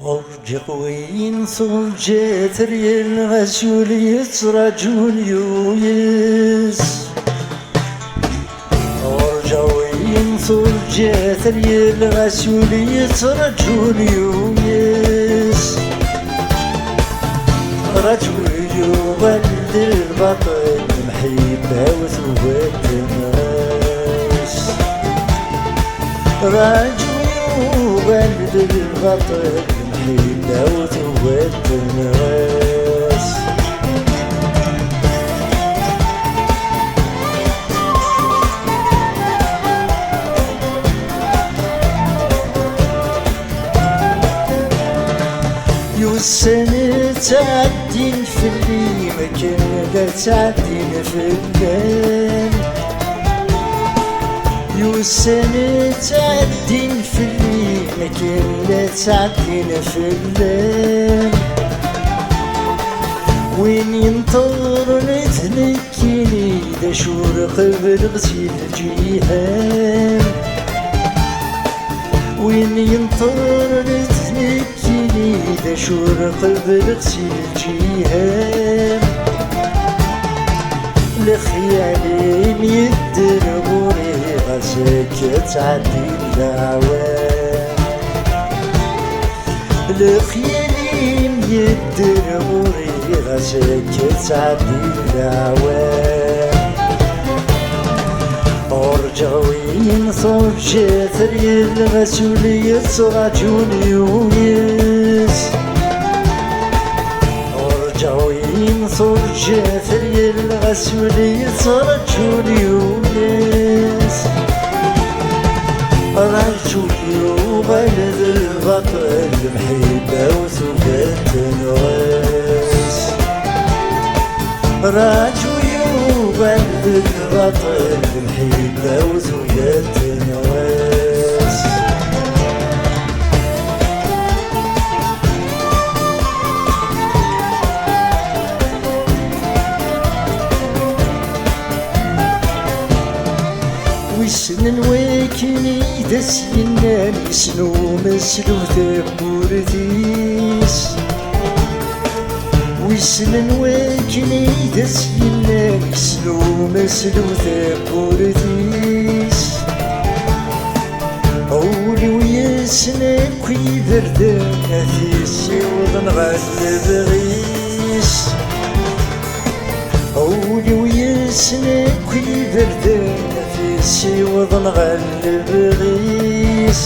أرجع وين صرجت ريال غسول يترجون يويس أرجع وين صرجت ريال غسول يترجون يويس رجل يولد البطل محيبة وثوات الناس رجل يولد البطل محيبة وثوات الناس والسنة تعدين في اللي مكان لا تعدين في الليل والسنة تعدين في اللي مكان لا تعدين في الليل وين ينطر نتنكيني دا شور قبل غسيل الجيهان وين ينطر نتنكيني دا شور قبل غسيل الجيهان لخيالين يدربوني غساك تعدي الأعوام لخيالين يدربوني غساك تعدي الأعوام أرجع وين صرجت ريال غسولية صراجون يويس أرجع وين صرجت ريال غسولية صراجون يويس رجل يولد البطل محيبة وثبات الناس رجل يولد البطل محيبة وثبات الناس ويسنن ويكني دسينان يسنو مسلو ثبورتيس ويسنن ويكني دسينان يسنو مسلو ثبورتيس أولي ويسنن كي بردان أثيسي وضن غالب غيس أولي ويسنن كي بردان أثيسي وضن غالب غيس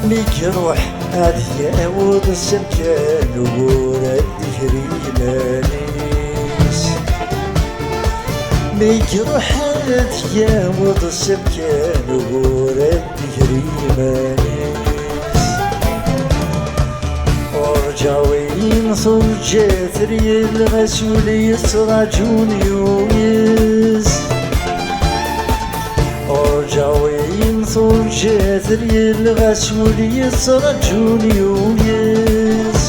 ميك روح هذه أود السمكان وورد هريلانيس ميك روح هذه أود السمكان وورد هريلانيس أرجع وين صرجت ريال غسولية صراجون يويس أرجع وين صرجت ريال غسولية صراجون يويس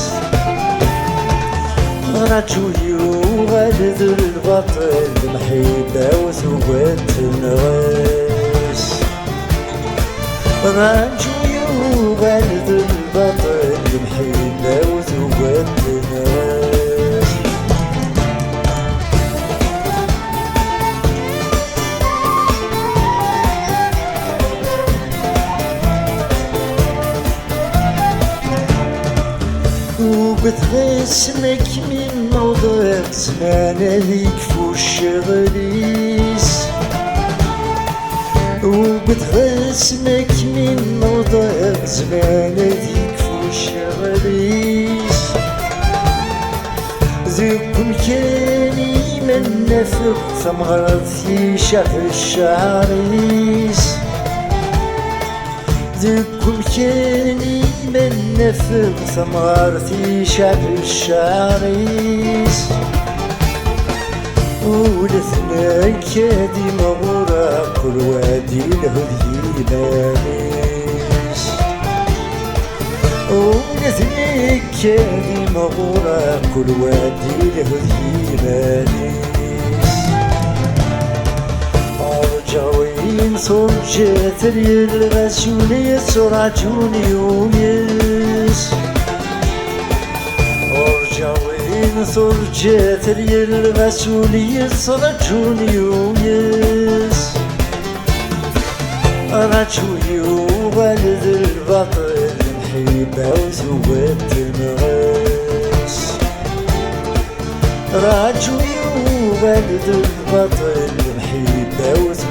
رجل يولد البطل محيبة وثوات الناس رجل يولد البطل محيبة وثوات الناس وبتغسمك من موضوع زمان يكفو الشغليس وبتغسمك من موضوع زمان يكفو الشغليس ذكم كاني من نفق ثمرتي شاف الشعريس ذكم كاني من نفق ثمرتي شاف الشعريس ولثنا كادي مغورة كل وادي الهدي ماليس ولثنا كادي مغورة كل وادي الهدي ماليس أرجع وين صرجت ريال غسولية صراجون يومي جات لي المسؤولية صرجوني ويس رجوني وولد البطل محيبة وثوبت المغاس رجوني وولد البطل محيبة وثوبت